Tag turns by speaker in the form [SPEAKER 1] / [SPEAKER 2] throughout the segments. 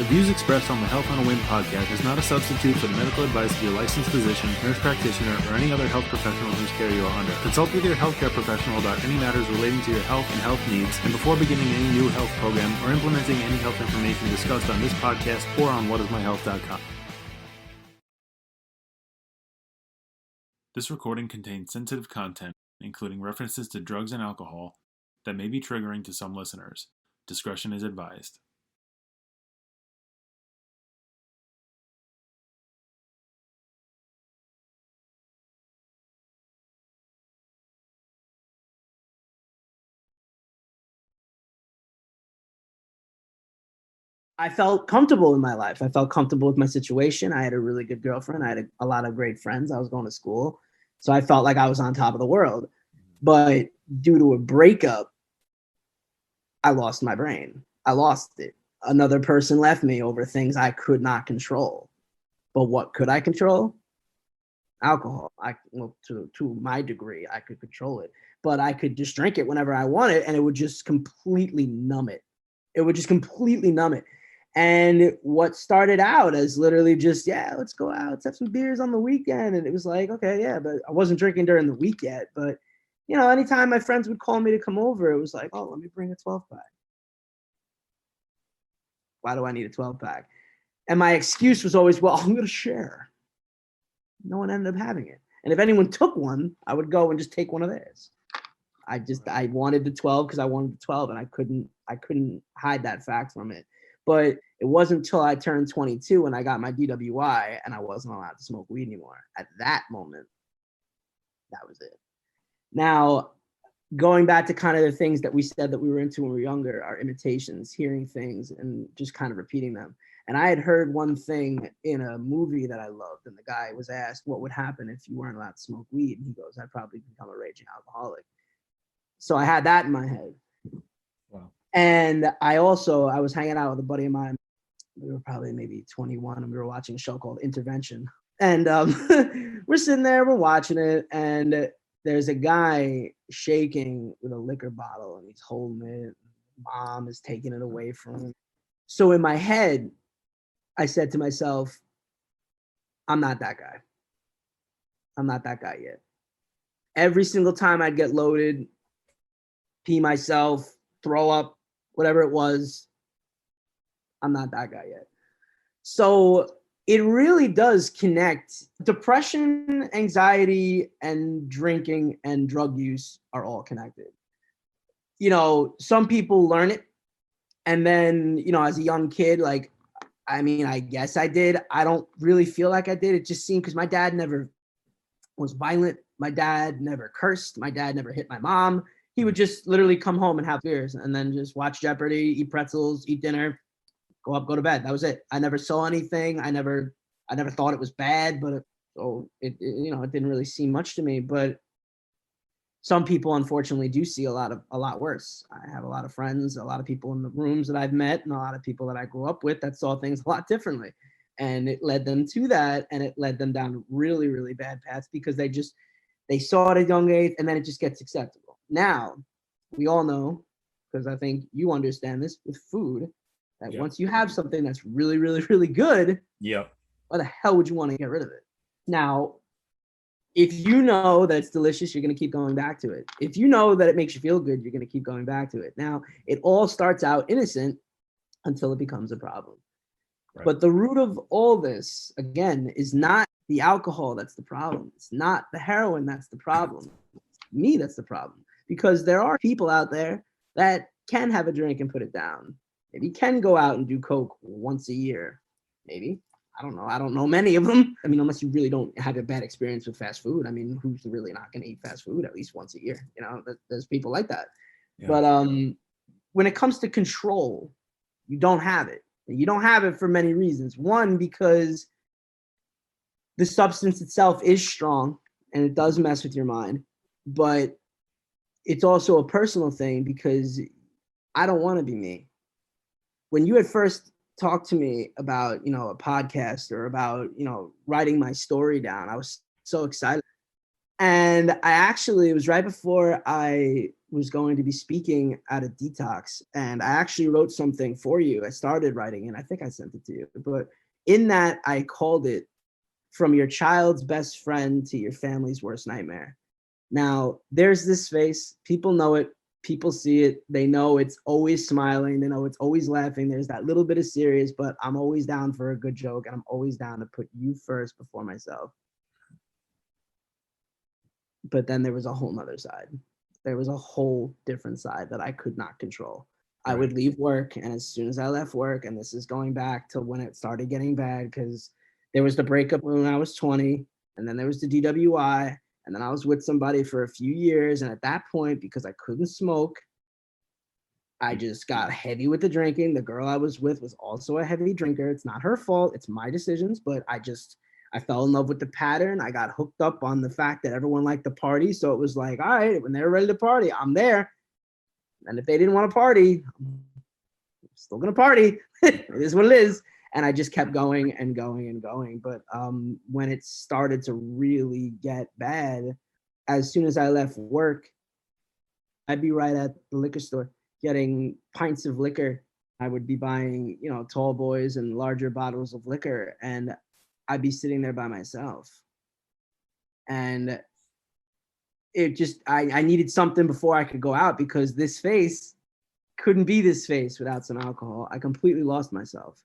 [SPEAKER 1] views expressed on the Health on a Whim podcast is not a substitute for the medical advice of your licensed physician, nurse practitioner, or any other health professional whose care you are under. Consult with your healthcare professional about any matters relating to your health and health needs, and before beginning any new health program or implementing any health information discussed on this podcast or on whatismyhealth.com. This recording contains sensitive content, including references to drugs and alcohol, that may be triggering to some listeners. Discretion is advised.
[SPEAKER 2] I felt comfortable in my life. I felt comfortable with my situation. I had a really good girlfriend. I had a lot of great friends. I was going to school. So I felt like I was on top of the world. But due to a breakup, I lost my brain. I lost it. Another person left me over things I could not control. But what could I control? Alcohol. To my degree, I could control it. But I could just drink it whenever I wanted, and it would just completely numb it. And what started out as literally just, let's go out, let's have some beers on the weekend. And it was like, okay, yeah, but I wasn't drinking during the week yet. But, anytime my friends would call me to come over, it was like, oh, let me bring a 12-pack. Why do I need a 12-pack? And my excuse was always, well, I'm going to share. No one ended up having it. And if anyone took one, I would go and just take one of theirs. I wanted the 12 because I wanted the 12, and I couldn't hide that fact from it. But it wasn't until I turned 22 and I got my DWI and I wasn't allowed to smoke weed anymore. At that moment, that was it. Now, going back to kind of the things that we said that we were into when we were younger, our imitations, hearing things and just kind of repeating them. And I had heard one thing in a movie that I loved, and the guy was asked what would happen if you weren't allowed to smoke weed. And he goes, I'd probably become a raging alcoholic. So I had that in my head.
[SPEAKER 1] Wow.
[SPEAKER 2] And I was hanging out with a buddy of mine. We were probably maybe 21, and we were watching a show called Intervention. And we're sitting there, we're watching it, and there's a guy shaking with a liquor bottle, and he's holding it. Mom is taking it away from him. So in my head, I said to myself, I'm not that guy. I'm not that guy yet. Every single time I'd get loaded, pee myself, throw up, whatever it was, I'm not that guy yet. So it really does connect. Depression, anxiety, and drinking and drug use are all connected. Some people learn it. And then, as a young kid, I guess I did. I don't really feel like I did. It just seemed because my dad never was violent. My dad never cursed. My dad never hit my mom. He would just literally come home and have beers and then just watch Jeopardy, eat pretzels, eat dinner, go up, go to bed. That was it. I never saw anything. I never thought it was bad, but it didn't really seem much to me. But some people, unfortunately, do see a lot worse. I have a lot of friends, a lot of people in the rooms that I've met, and a lot of people that I grew up with that saw things a lot differently. And it led them to that, and it led them down really, really bad paths because they saw it at a young age, and then it just gets acceptable. Now, we all know, because I think you understand this with food, that once you have something that's really, really, really good, why the hell would you want to get rid of it? Now, if you know that it's delicious, you're going to keep going back to it. If you know that it makes you feel good, you're going to keep going back to it. Now, it all starts out innocent until it becomes a problem. Right. But the root of all this, again, is not the alcohol that's the problem. It's not the heroin that's the problem. It's me that's the problem. Because there are people out there that can have a drink and put it down. Maybe can go out and do coke once a year. Maybe. I don't know. I don't know many of them. I mean, unless you really don't have a bad experience with fast food. I mean, who's really not going to eat fast food at least once a year? There's people like that. Yeah. But when it comes to control, you don't have it. You don't have it for many reasons. One, because the substance itself is strong and it does mess with your mind. But it's also a personal thing because I don't want to be me. When you had first talked to me about, a podcast or about, writing my story down, I was so excited. And it was right before I was going to be speaking at a detox. And I actually wrote something for you. I started writing and I think I sent it to you. But in that, I called it From Your Child's Best Friend to Your Family's Worst Nightmare. Now, there's this face. People know it. People see it. They know it's always smiling. They know it's always laughing. There's that little bit of serious, but I'm always down for a good joke. And I'm always down to put you first before myself. But then there was a whole nother side. There was a whole different side that I could not control. I would leave work, and as soon as I left work, and this is going back to when it started getting bad, because there was the breakup when I was 20, and then there was the DWI, and then I was with somebody for a few years. And at that point, because I couldn't smoke, I just got heavy with the drinking. The girl I was with was also a heavy drinker. It's not her fault. It's my decisions, but I fell in love with the pattern. I got hooked up on the fact that everyone liked to party. So it was like, all right, when they're ready to party, I'm there. And if they didn't want to party, I'm still going to party. It is what it is. And I just kept going and going and going. But when it started to really get bad, as soon as I left work, I'd be right at the liquor store getting pints of liquor. I would be buying, tall boys and larger bottles of liquor. And I'd be sitting there by myself. And it just, I needed something before I could go out, because this face couldn't be this face without some alcohol. I completely lost myself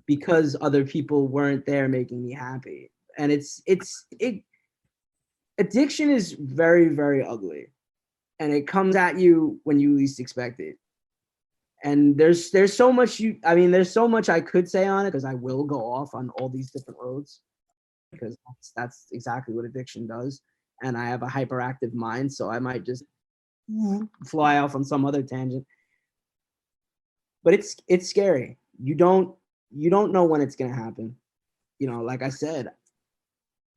[SPEAKER 2] because other people weren't there making me happy. And addiction is very, very ugly. And it comes at you when you least expect it. And there's so much there's so much I could say on it, because I will go off on all these different roads, because that's exactly what addiction does. And I have a hyperactive mind, so I might just fly off on some other tangent. But it's scary. You don't know when it's gonna happen. Like I said,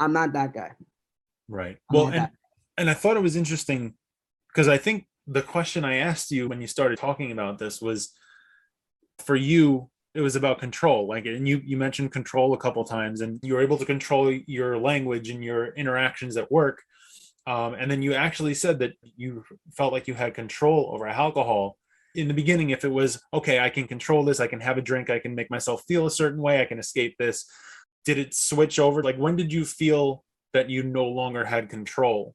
[SPEAKER 2] I'm not that guy.
[SPEAKER 3] Right. Well, and I thought it was interesting, because I think the question I asked you when you started talking about this was, for you, it was about control. And you mentioned control a couple times, and you were able to control your language and your interactions at work. And then you actually said that you felt like you had control over alcohol. In the beginning, if it was, okay, I can control this, I can have a drink, I can make myself feel a certain way, I can escape this. Did it switch over? Like, when did you feel that you no longer had control?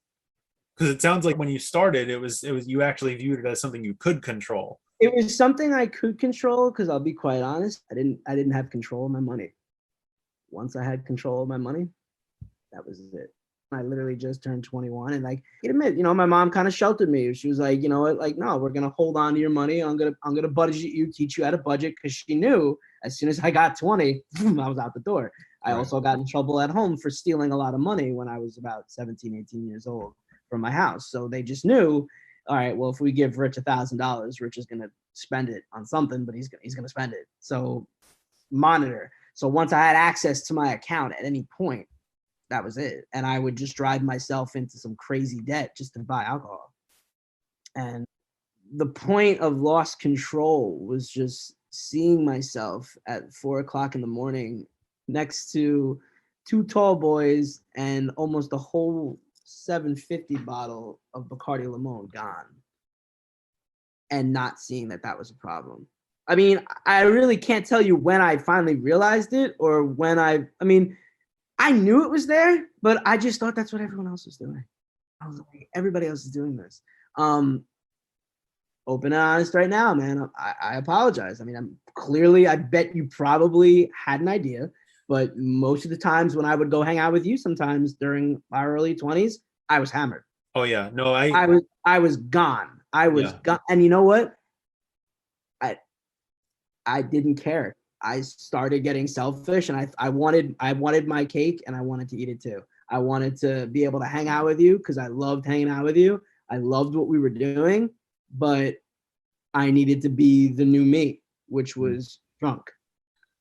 [SPEAKER 3] Because it sounds like when you started, it was you actually viewed it as something you could control.
[SPEAKER 2] It was something I could control, because I'll be quite honest, I didn't have control of my money. Once I had control of my money, that was it. I literally just turned 21, and admit, my mom kind of sheltered me. She was like, no, we're gonna hold on to your money. I'm gonna budget you, teach you how to budget, because she knew as soon as I got 20, I was out the door. I also got in trouble at home for stealing a lot of money when I was about 17, 18 years old from my house. So they just knew, all right, well, if we give Rich $1,000, Rich is gonna spend it on something, but he's gonna spend it. So monitor. So once I had access to my account at any point, that was it. And I would just drive myself into some crazy debt just to buy alcohol. And the point of lost control was just seeing myself at 4:00 in the morning next to two tall boys and almost a whole 750 bottle of Bacardi Limon gone, and not seeing that was a problem. I mean, I really can't tell you when I finally realized it, or when I knew it was there, but I just thought that's what everyone else was doing. I was like, everybody else is doing this. Open and honest right now, man. I apologize. I bet you probably had an idea, but most of the times when I would go hang out with you, sometimes during my early 20s, I was hammered.
[SPEAKER 3] Oh yeah, no, I
[SPEAKER 2] was gone. I was gone, and you know what? I didn't care. I started getting selfish, and I wanted my cake, and I wanted to eat it too. I wanted to be able to hang out with you because I loved hanging out with you. I loved what we were doing, but I needed to be the new me, which was drunk.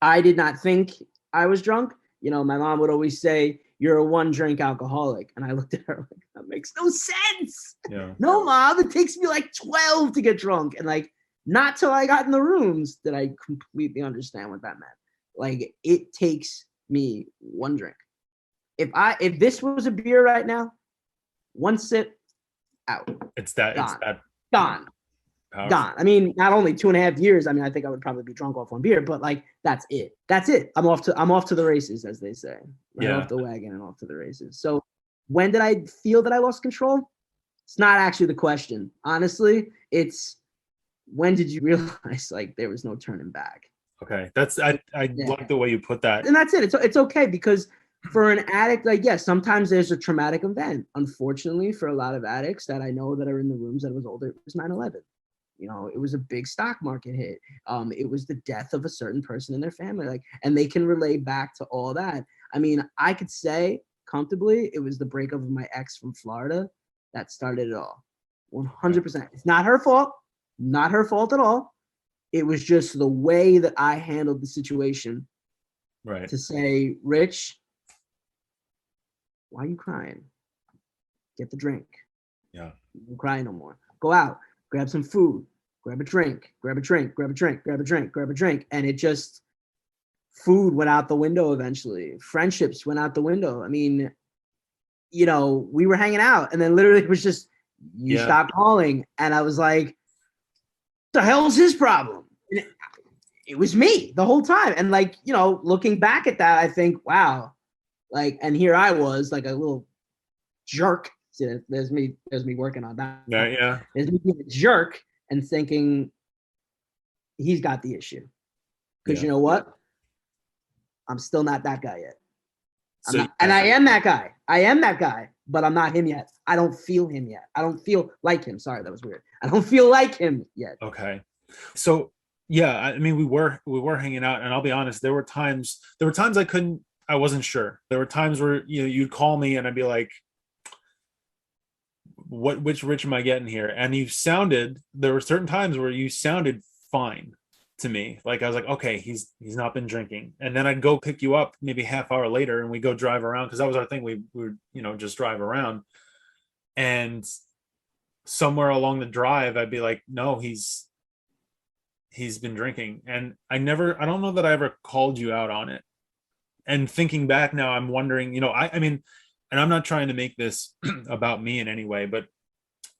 [SPEAKER 2] I did not think I was drunk. My mom would always say, "You're a one-drink alcoholic." And I looked at her like, that makes no sense.
[SPEAKER 3] Yeah.
[SPEAKER 2] No, Mom, it takes me like 12 to get drunk. And not till I got in the rooms did I completely understand what that meant. It takes me one drink. If this was a beer right now, One sip, out.
[SPEAKER 3] It's that
[SPEAKER 2] Gone.
[SPEAKER 3] powerful.
[SPEAKER 2] Gone. I mean, not only 2.5 years. I mean, I think I would probably be drunk off one beer, but like that's it. That's it. I'm off to the races, as they say. Right off the wagon and off to the races. So when did I feel that I lost control? It's not actually the question. Honestly, it's when did you realize like there was no turning back?
[SPEAKER 3] Okay. I like the way you put that.
[SPEAKER 2] And that's it. It's okay, because for an addict, like, yes, sometimes there's a traumatic event. Unfortunately, for a lot of addicts that I know that are in the rooms that was older, it was 9/11. You know, it was a big stock market hit. It was the death of a certain person in their family, like, and they can relate back to all that. I mean, I could say comfortably it was the breakup of my ex from Florida that started it all. 100%. It's not her fault. Not her fault at all. It was just the way that I handled the situation.
[SPEAKER 3] Right.
[SPEAKER 2] To say, Rich, why are you crying? Get the drink.
[SPEAKER 3] Yeah.
[SPEAKER 2] Don't cry no more. Go out, grab some food, grab a drink, grab a drink, grab a drink, grab a drink, grab a drink. And it just, food went out the window eventually. Friendships went out the window. I mean, you know, we were hanging out and then literally it was just, you stopped calling. And I was like, the hell's his problem? And it was me the whole time. And like, you know, looking back at that, I think, wow, like, and here I was like a little jerk. See, there's me working on that.
[SPEAKER 3] Yeah.
[SPEAKER 2] There's me being a jerk and thinking he's got the issue. Because you know what? I'm still not that guy yet. And I am that guy. I am that guy, but I'm not him yet. I don't feel him yet. I don't feel like him. Sorry, that was weird. I don't feel like him yet.
[SPEAKER 3] Okay. So yeah, I mean, we were hanging out, and I'll be honest, there were times I wasn't sure. There were times where, you know, you'd call me and I'd be like, which Rich am I getting here? And there were certain times where you sounded fine to me. Like I was like, okay, he's not been drinking. And then I'd go pick you up maybe half hour later and we go drive around, because that was our thing. We would, you know, just drive around. And somewhere along the drive, I'd be like, no, he's been drinking. And I don't know that I ever called you out on it. And thinking back now, I'm wondering, you know, I mean, and I'm not trying to make this about me in any way, but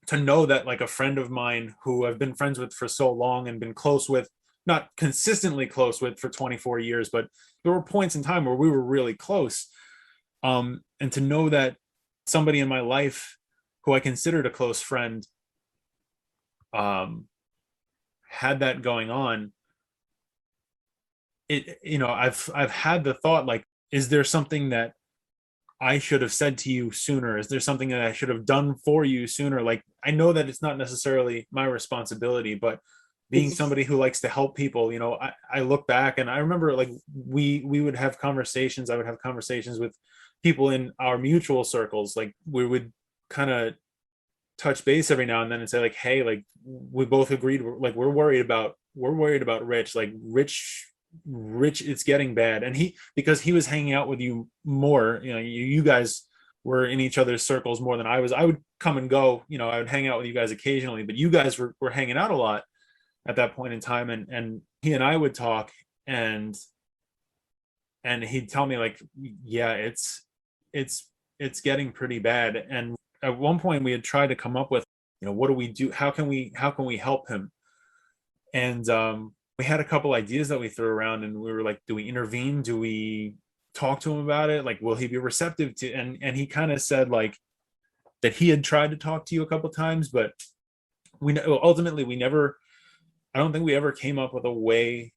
[SPEAKER 3] to know that like a friend of mine who I've been friends with for so long and been close with, not consistently close with for 24 years, but there were points in time where we were really close. And to know that somebody in my life who I considered a close friend had that going on, it, you know, I've had the thought, like, is there something that I should have said to you sooner? Is there something that I should have done for you sooner? Like, I know that it's not necessarily my responsibility, but being somebody who likes to help people, you know, I look back and I remember like we would have conversations. I would have conversations with people in our mutual circles. Like we would kind of touch base every now and then and say like, hey, like we both agreed, like we're worried about Rich, like Rich, it's getting bad. And because he was hanging out with you more, you know, you guys were in each other's circles more than I was. I would come and go, you know, I would hang out with you guys occasionally, but you guys were hanging out a lot at that point in time. And he and I would talk and he'd tell me like, yeah, it's getting pretty bad. And at one point we had tried to come up with, you know, what do we do? How can we help him? And we had a couple ideas that we threw around and we were like, do we intervene? Do we talk to him about it? Like, will he be receptive to, and he kind of said like that he had tried to talk to you a couple times, but ultimately I don't think we ever came up with a way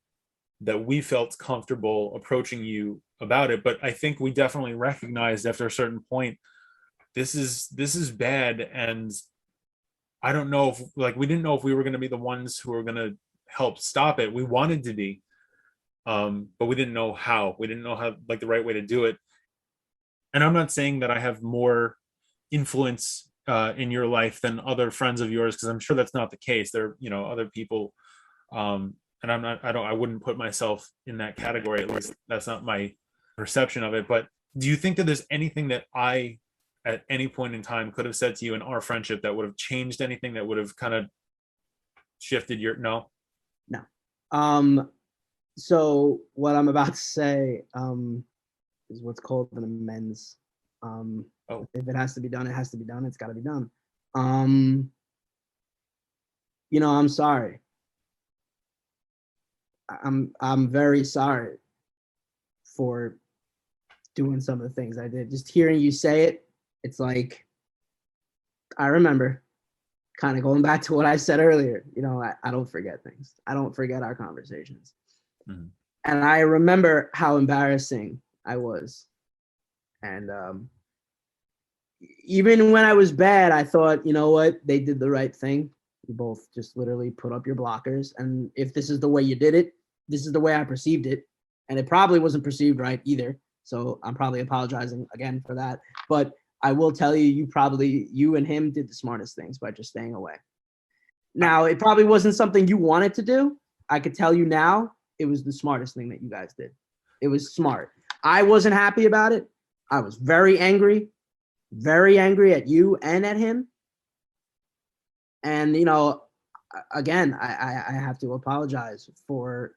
[SPEAKER 3] that we felt comfortable approaching you about it. But I think we definitely recognized after a certain point, this is bad. And I don't know if, like, we didn't know if we were going to be the ones who were going to help stop it. We wanted to be, but we didn't know how. We didn't know how, like, the right way to do it. And I'm not saying that I have more influence in your life than other friends of yours, because I'm sure that's not the case. There are, you know, other people, and I wouldn't put myself in that category. At least that's not my perception of it. But do you think that there's anything that I, at any point in time, could have said to you in our friendship that would have changed anything, that would have kind of shifted your, no?
[SPEAKER 2] So what I'm about to say is what's called an amends. If it has to be done, it has to be done. It's got to be done. I'm sorry. I'm very sorry for doing some of the things I did. Just hearing you say it, it's like, I remember, kind of going back to what I said earlier. I don't forget things. I don't forget our conversations. Mm-hmm. And I remember how embarrassing I was. And even when I was bad, I thought, you know what? They did the right thing. You both just literally put up your blockers. And if this is the way you did it, this is the way I perceived it. And it probably wasn't perceived right either. So I'm probably apologizing again for that. But I will tell you, you and him did the smartest things by just staying away. Now, it probably wasn't something you wanted to do. I could tell you now, it was the smartest thing that you guys did. It was smart. I wasn't happy about it. I was very angry at you and at him. And, again, I have to apologize for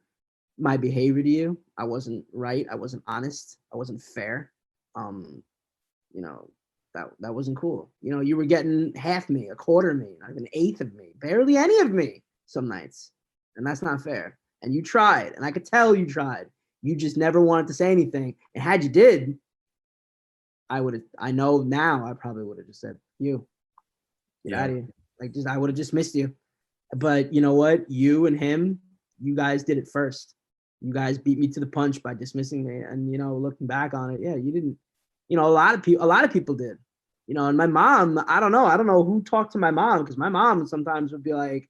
[SPEAKER 2] my behavior to you. I wasn't right. I wasn't honest. I wasn't fair. That wasn't cool. You were getting half me, a quarter of me, not even an eighth of me, barely any of me some nights. And that's not fair. And you tried, and I could tell you tried. You just never wanted to say anything. And had you did, I know now I probably would have just said, get out of here. I would have just missed you. But you know what? You and him, you guys did it first. You guys beat me to the punch by dismissing me. And, looking back on it, you didn't, a lot of people did, and my mom, I don't know who talked to my mom, because my mom sometimes would be like,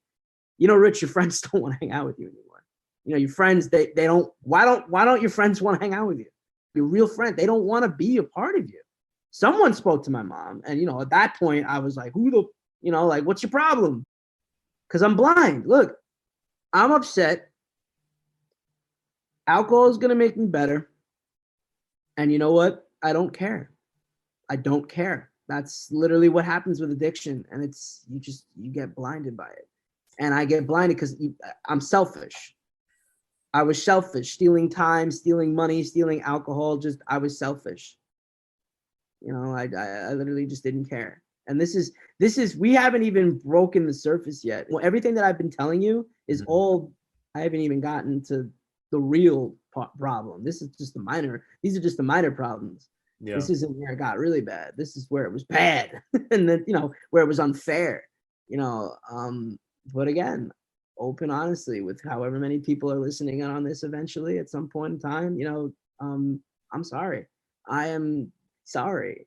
[SPEAKER 2] Rich, your friends don't want to hang out with you anymore. Your friends, they don't, why don't your friends want to hang out with you? Your real friend, they don't want to be a part of you. Someone spoke to my mom. And, at that point I was like, what's your problem? Because I'm blind. Look, I'm upset. Alcohol is going to make me better. And you know what? I don't care. That's literally what happens with addiction. And it's, you get blinded by it. And I get blinded because I'm selfish. I was selfish, stealing time, stealing money, stealing alcohol. I was selfish. I literally just didn't care. And this is, we haven't even broken the surface yet. Well, everything that I've been telling you is all, I haven't even gotten to the real problem. These are just the minor problems. Yeah. This isn't where it got really bad. This is where it was bad. And then, where it was unfair, but again, open honestly with however many people are listening on this eventually at some point in time, I'm sorry. I am sorry.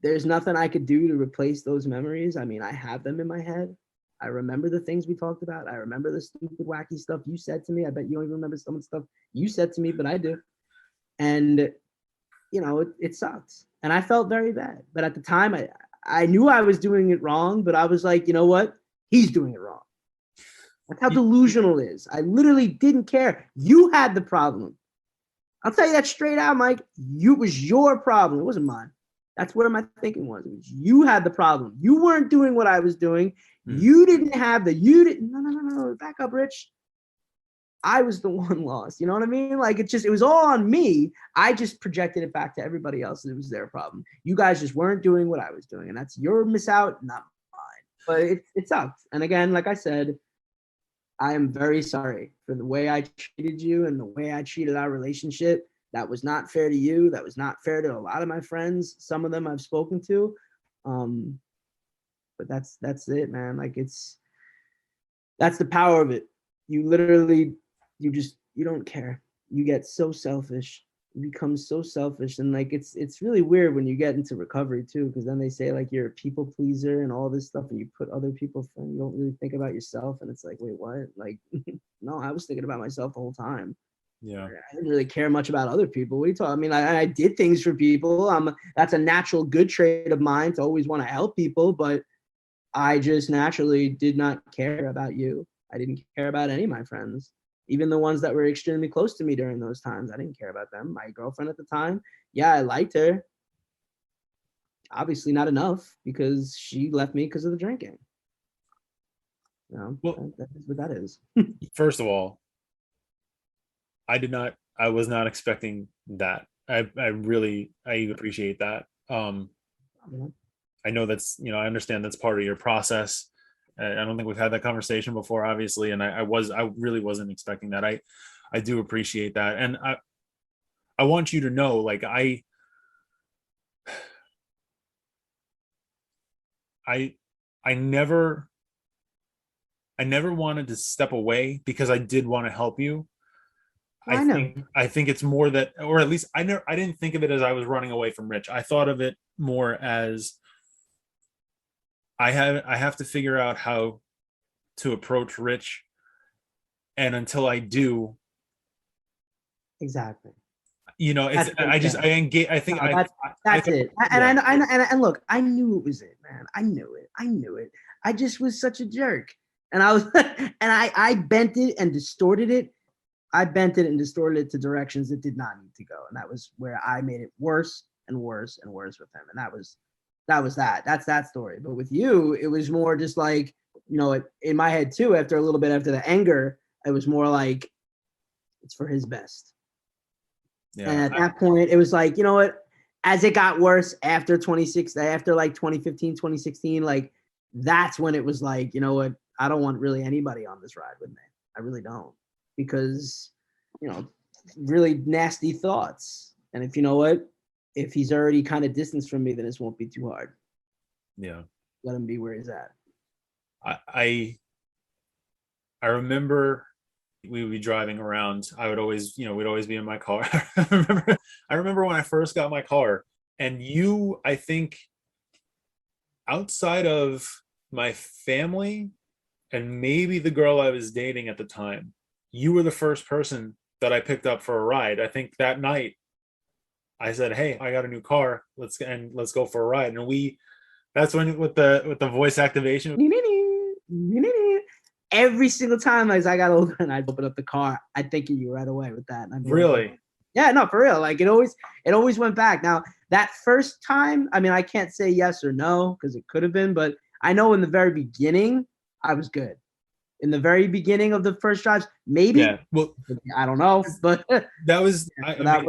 [SPEAKER 2] There's nothing I could do to replace those memories. I mean, I have them in my head. I remember the things we talked about. I remember the stupid, wacky stuff you said to me. I bet you don't even remember some of the stuff you said to me, but I do. And, it sucks. And I felt very bad. But at the time, I knew I was doing it wrong, but I was like, you know what? He's doing it wrong. That's how delusional it is. I literally didn't care. You had the problem. I'll tell you that straight out, Mike. It was your problem. It wasn't mine. That's where my thinking was. You had the problem. You weren't doing what I was doing. You didn't have no, back up, Rich. I was the one lost. You know what I mean? Like, it was all on me. I just projected it back to everybody else, and it was their problem. You guys just weren't doing what I was doing, and that's your miss out, not mine. But it sucked. And again, like I said, I am very sorry for the way I treated you and the way I treated our relationship. That was not fair to you. That was not fair to a lot of my friends. Some of them I've spoken to. But that's it, man. Like, that's the power of it. You literally, you don't care. You get so selfish. You become so selfish. And like, it's really weird when you get into recovery too, because then they say like you're a people pleaser and all this stuff, and you put other people first. You don't really think about yourself. And it's like, wait, what? Like, no, I was thinking about myself the whole time. Yeah, I didn't really care much about other people. What are you talking? I mean, I did things for people. That's a natural good trait of mine to always want to help people, but I just naturally did not care about you. I didn't care about any of my friends, even the ones that were extremely close to me during those times. I didn't care about them. My girlfriend at the time, yeah, I liked her. Obviously not enough, because she left me because of the drinking. Well, that is what that is.
[SPEAKER 3] First of all, I was not expecting that I appreciate that. I know that's, I understand that's part of your process. I don't think we've had that conversation before, obviously, and I really wasn't expecting that. I do appreciate that, and I want you to know, like, I never wanted to step away because I did want to help you.
[SPEAKER 2] I know.
[SPEAKER 3] I think it's more that, or at least I didn't think of it as I was running away from Rich. I thought of it more as I have to figure out how to approach Rich, and until I do,
[SPEAKER 2] exactly.
[SPEAKER 3] It's I engage. I think
[SPEAKER 2] no, that's it. And I know, and look, I knew it was it, man. I knew it. I just was such a jerk, and I was, and I bent it and distorted it. I bent it and distorted it to directions it did not need to go, and that was where I made it worse and worse and worse with him, and that was that. That's that story. But with you, it was more just like, in my head too. After a little bit, after the anger, it was more like it's for his best. Yeah, and at that point, it was like, you know what? As it got worse after 2015, 2016, like that's when it was like, you know what? I don't want really anybody on this ride with me. I really don't, because, really nasty thoughts. And if if he's already kind of distanced from me, then this won't be too hard.
[SPEAKER 3] Yeah.
[SPEAKER 2] Let him be where he's at.
[SPEAKER 3] I remember we would be driving around. I would always, we'd always be in my car. I remember when I first got my car, and you, I think, outside of my family and maybe the girl I was dating at the time, you were the first person that I picked up for a ride. I think that night I said, "Hey, I got a new car. Let's go for a ride." And that's when with the voice activation.
[SPEAKER 2] Every single time as I got older and I'd open up the car, I'd think of you right away with that. And
[SPEAKER 3] really?
[SPEAKER 2] Like, yeah, no, for real. Like it always went back. Now that first time, I mean, I can't say yes or no because it could have been, but I know in the very beginning, I was good. In the very beginning of the first drives, maybe.
[SPEAKER 3] Yeah. Well,
[SPEAKER 2] I don't know, but
[SPEAKER 3] that was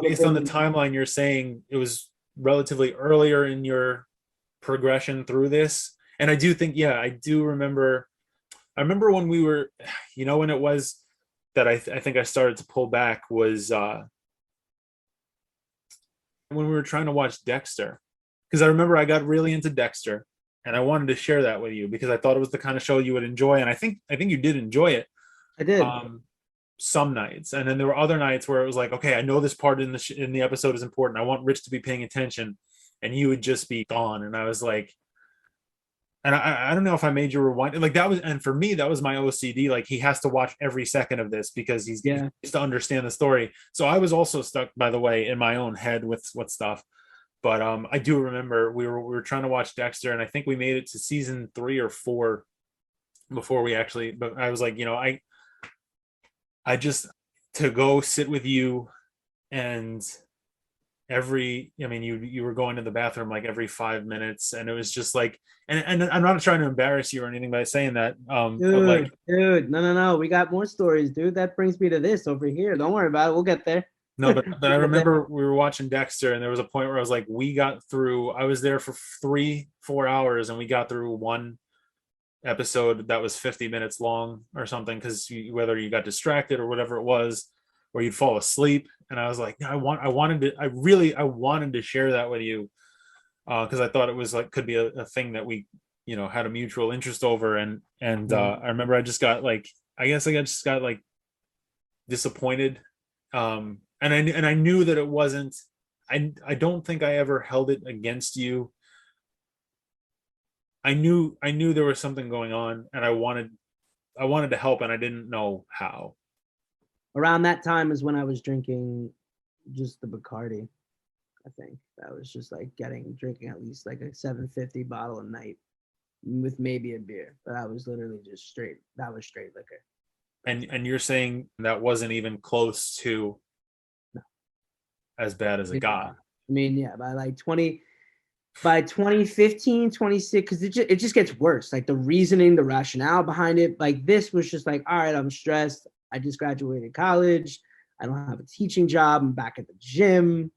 [SPEAKER 3] based on the timeline you're saying. It was relatively earlier in your progression through this, and I do think, I do remember. I remember when we were, when it was that I think I started to pull back was when we were trying to watch Dexter, because I remember I got really into Dexter, and I wanted to share that with you because I thought it was the kind of show you would enjoy, and I think you did enjoy it.
[SPEAKER 2] I did.
[SPEAKER 3] Some nights, and then there were other nights where it was like, okay, I know this part in the episode is important. I want Rich to be paying attention, and you would just be gone, and I was like. And I don't know if I made you rewind. Like that was, and for me, that was my OCD. Like he has to watch every second of this because he needs to understand the story. So I was also stuck, by the way, in my own head with stuff. But I do remember we were trying to watch Dexter, and I think we made it to season 3 or 4 before we actually. But I was like, I just to go sit with you, and you were going to the bathroom like every 5 minutes, and it was just like, and I'm not trying to embarrass you or anything by saying that,
[SPEAKER 2] dude, no, we got more stories, dude. That brings me to this over here. Don't worry about it, we'll get there.
[SPEAKER 3] No, but I remember we were watching Dexter, and there was a point where I was like, I was there for 3-4 hours, and we got through one episode that was 50 minutes long or something, because whether you got distracted or whatever it was, or you'd fall asleep. And I was like, I wanted to share that with you, because I thought it was like could be a thing that we had a mutual interest over, and I remember I just got like, I guess I just got like disappointed, and I knew that it wasn't. I don't think I ever held it against you. I knew there was something going on, and I wanted to help, and I didn't know how.
[SPEAKER 2] Around that time is when I was drinking just the Bacardi. I think that was just like drinking at least like a 750 bottle a night with maybe a beer, but I was literally just straight liquor.
[SPEAKER 3] And you're saying that wasn't even close to as bad as it got.
[SPEAKER 2] I mean, yeah, by 2015, 26, because it just gets worse. Like the reasoning, the rationale behind it, like this was just like, all right, I'm stressed. I just graduated college. I don't have a teaching job. I'm back at the gym.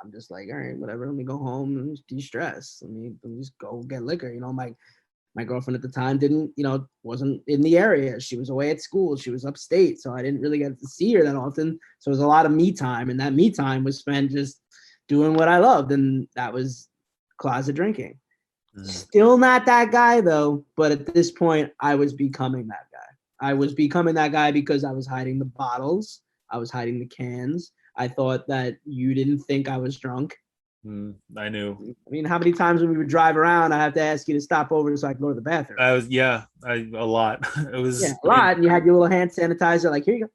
[SPEAKER 2] I'm just like, all right, whatever. Let me go home and de-stress. Let me just go get liquor. You know, my girlfriend at the time wasn't in the area. She was away at school. She was upstate. So I didn't really get to see her that often. So it was a lot of me time. And that me time was spent just doing what I loved. And that was closet drinking. Still not that guy though. But at this point, I was becoming that guy. I was becoming that guy because I was hiding the bottles. I was hiding the cans. I thought that you didn't think I was drunk.
[SPEAKER 3] I knew.
[SPEAKER 2] I mean, how many times when we would drive around, I have to ask you to stop over so I can go to the bathroom?
[SPEAKER 3] A lot. It was
[SPEAKER 2] a lot. And you had your little hand sanitizer, like, here you go.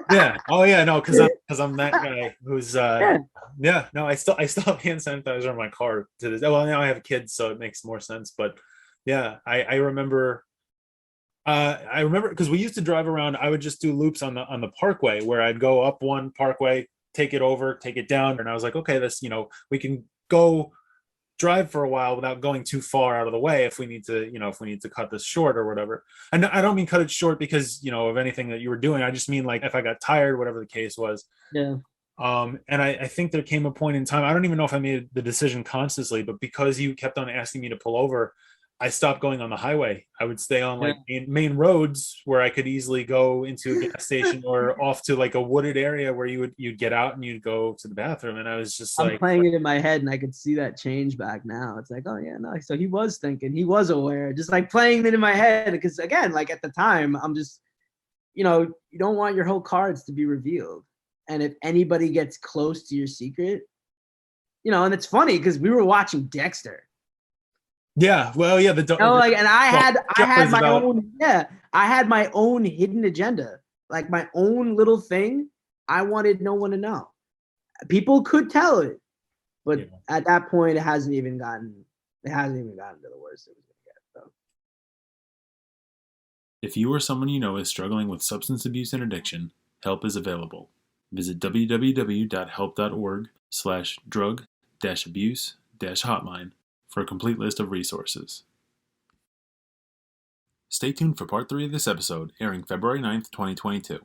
[SPEAKER 3] Yeah. Oh yeah. No, because I'm that guy who's yeah. No, I still have hand sanitizer in my car to this. Well, now I have kids, so it makes more sense. But yeah, I remember. I remember because we used to drive around. I would just do loops on the parkway where I'd go up one parkway, take it over, take it down, and I was like, okay, this we can go drive for a while without going too far out of the way if we need to cut this short or whatever. And I don't mean cut it short because of anything that you were doing. I just mean like if I got tired, whatever the case was.
[SPEAKER 2] Yeah.
[SPEAKER 3] And I think there came a point in time, I don't even know if I made the decision consciously, but because you kept on asking me to pull over, I stopped going on the highway. I would stay on like main roads where I could easily go into a gas station or off to like a wooded area where you'd get out and you'd go to the bathroom. And I was just
[SPEAKER 2] I'm playing it in my head and I could see that change back now. It's like, oh yeah, no. So he was thinking, he was aware, just like playing it in my head. Because again, like at the time, I'm just, you don't want your whole cards to be revealed. And if anybody gets close to your secret, and it's funny because we were watching Dexter.
[SPEAKER 3] Yeah, well, yeah,
[SPEAKER 2] and I had my own hidden agenda, like my own little thing. I wanted no one to know. People could tell it, but at that point, it hasn't even gotten to the worst it was gonna get. So.
[SPEAKER 1] If you or someone you know is struggling with substance abuse and addiction, help is available. Visit www.help.org/drug-abuse-hotline for a complete list of resources. Stay tuned for part 3 of this episode, airing February 9th, 2022.